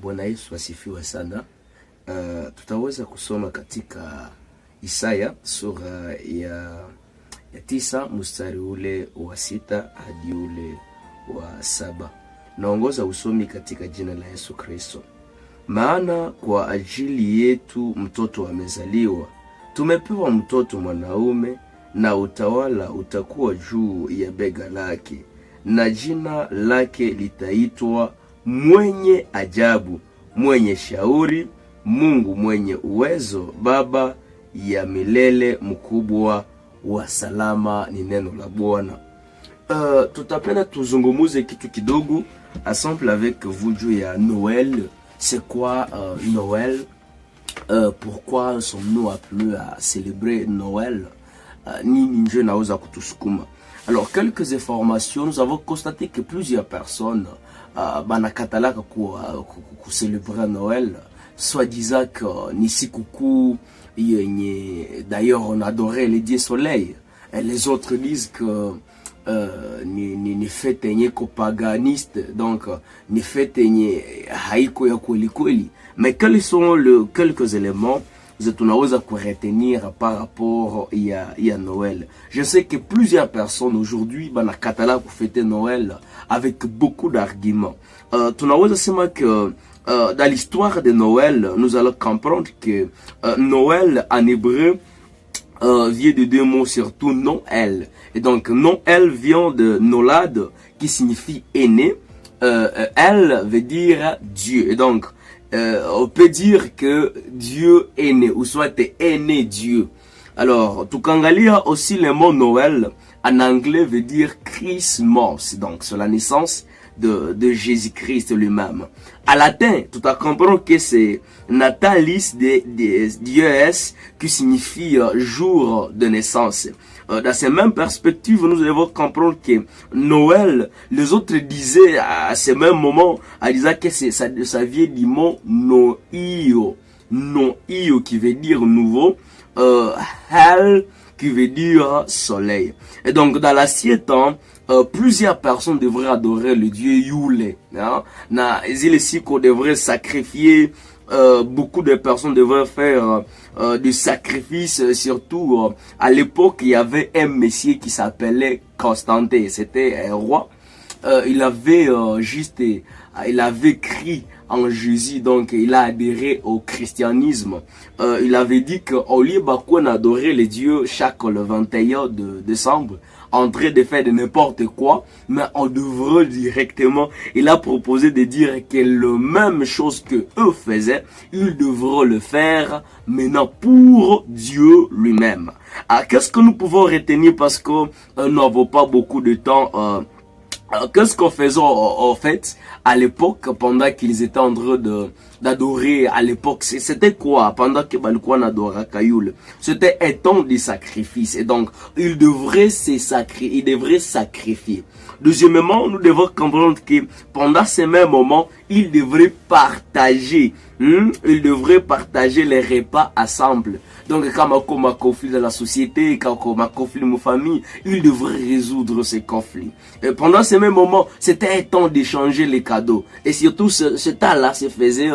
Bwana Yesu asifiwe sana. Tutaweza kusoma katika Isaya sura ya 9 mstari ule wa 6 hadi ule wa 7. Naongoza usomi katika jina la Yesu Kristo. Maana kwa ajili yetu mtoto amezaliwa, tumepewa mtoto mwanaume, na utawala utakuwa juu ya bega lake, na jina lake litaitwa Mwenye Ajabu, Mwenye Shauri, Mungu mwenye uwezo, Baba ya milele, Mkubwa wa salama. Ni neno la Bwana. Tutapenda tuzungumuze kitu kidogo ensemble avec vous juu ya Noël. C'est quoi Noël? Pourquoi sommes-nous appelés à célébrer Noël? Nini nje naweza kutusukuma? Alors, quelques informations. Nous avons constaté que plusieurs personnes banakatalaka ku célébrer Noël, soi-disant que ni sikukuu yenye d'ailleurs on adorait les dieux soleil. Et les autres disent que ni fête yenye paganiste, donc ni fête yenye haiko ya kweli kweli. Mais quels sont quelques éléments que tunaweza retenir par rapport à Noël? Je sais que plusieurs personnes aujourd'hui banakatala ku fêter Noël avec beaucoup d'arguments. Tunaweza sema que dans l'histoire de Noël, nous allons comprendre que Noël en hébreu vient de deux mots, surtout Noël. Et donc Noël vient de Nolad, qui signifie aîné. Elle veut dire Dieu. Et donc on peut dire que Dieu est né, ou soit est né Dieu. Alors, tukangalia aussi le mot Noël en anglais veut dire Christmas, donc c'est la naissance de Jésus-Christ lui-même. À latin, tout à comprendre que c'est Natalis de Dies, qui signifie jour de naissance. Dans ces mêmes perspectives, nous devons comprendre que Noël, les autres disaient à ce même moment, ils disaient que ça vient du mot Noio. Noio qui veut dire nouveau, Hel qui veut dire soleil. Et donc dans l'assiette, plusieurs personnes devraient adorer le dieu Yule. Na ici qu'on devrait sacrifier. Beaucoup de personnes devraient faire des sacrifices, surtout à l'époque il y avait un monsieur qui s'appelait Constantin, c'était un roi. Il avait il avait cru en Jésus, donc il a adhéré au christianisme. Il avait dit qu'au lieu qu'on adorait les dieux chaque le 21 de décembre, en train de faire de n'importe quoi, mais on devrait directement, il a proposé de dire que la même chose que eux faisaient, ils devraient le faire maintenant pour Dieu lui-même. Qu'est-ce que nous pouvons retenir, parce que nous n'avons pas beaucoup de temps. Qu'est-ce qu'on faisait en fait à l'époque, pendant qu'ils étaient en train d'adorer à l'époque? C'était quoi pendant que Balkouan adorait Kayoul? C'était un temps de sacrifice, et donc ils devraient sacrifier. Deuxièmement, nous devons comprendre que pendant ces mêmes moments, ils devraient partager. Ils devraient partager les repas ensemble. Donc, quand il y a un conflit dans la société, quand il y a un conflit dans la famille, ils devraient résoudre ces conflits. Et pendant ces mêmes moments, c'était un temps d'échanger les cadeaux. Et surtout, ce temps-là se faisait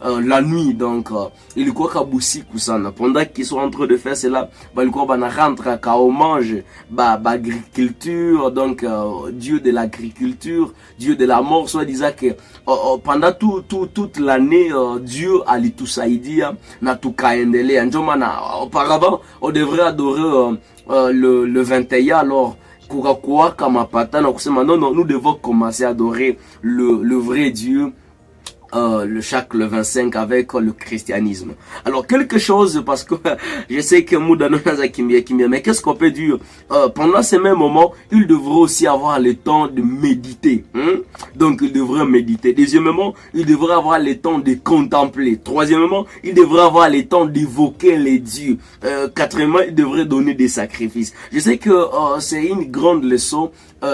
la nuit. Donc, il y a un pendant qu'ils sont en train de faire cela, il y a un mange agriculture, donc Dieu de l'agriculture, Dieu de la mort, soit disant que pendant toute l'année, Dieu a li tout ça, il dit, na tout kaendele. Auparavant, on devrait adorer le 21, alors, non, nous devons commencer à adorer le vrai Dieu, chaque le 25 avec le christianisme. Alors quelque chose, parce que je sais que mais qu'est-ce qu'on peut dire? Pendant ces mêmes moments, il devrait aussi avoir le temps de méditer. Donc il devrait méditer. Deuxièmement, il devrait avoir le temps de contempler. Troisièmement, il devrait avoir le temps d'évoquer les dieux. Quatrièmement, il devrait donner des sacrifices. Je sais que c'est une grande leçon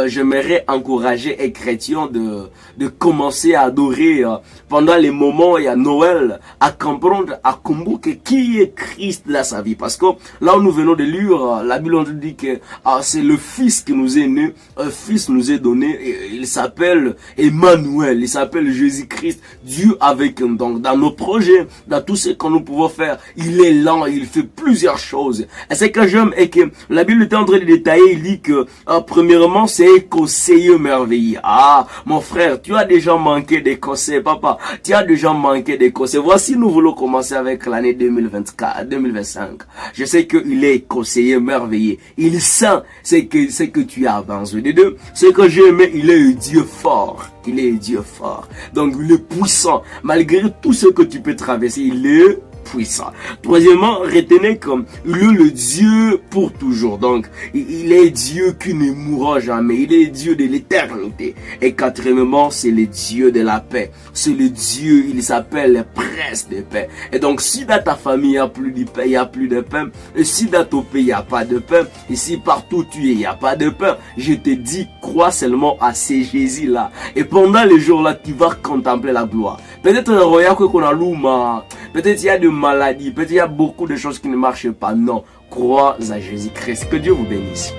j'aimerais encourager les chrétiens de commencer à adorer pendant les moments et à Noël, à comprendre, à comprendre qui est Christ dans sa vie. Parce que là où nous venons de lire, la Bible nous dit que c'est le Fils qui nous est né, un Fils nous est donné, et il s'appelle Emmanuel, il s'appelle Jésus-Christ, Dieu avec nous. Donc dans nos projets, dans tout ce que nous pouvons faire, il est là, il fait plusieurs choses. Et ce que j'aime est que la Bible est en train de détailler, il dit que premièrement c'est un conseiller merveilleux. Ah, mon frère, tu as déjà manqué des conseils, papa, tu as déjà manqué des conseils. Voici, nous voulons commencer avec l'année 2025. Je sais qu'il est conseiller merveilleux. Il sent ce que tu as besoin de deux. Ce que j'ai aimé, il est un Dieu fort. Il est un Dieu fort. Donc, il est puissant. Malgré tout ce que tu peux traverser, il est puissant. Troisièmement, retenez comme il est le Dieu pour toujours. Donc, il est Dieu qui ne mourra jamais. Il est Dieu de l'éternité. Et quatrièmement, c'est le Dieu de la paix. C'est le Dieu, il s'appelle le prince de paix. Et donc, si dans ta famille, il n'y a plus de paix, il n'y a plus de paix. Et si dans ton pays, il n'y a pas de paix. Et si partout tu es, il n'y a pas de paix. Je te dis, crois seulement à ces Jésus-là. Et pendant les jours-là, tu vas contempler la gloire. Peut-être un royaume qu'on a louma. Peut-être il y a de maladies. Peut-être il y a beaucoup de choses qui ne marchent pas. Non. Crois à Jésus-Christ. Que Dieu vous bénisse.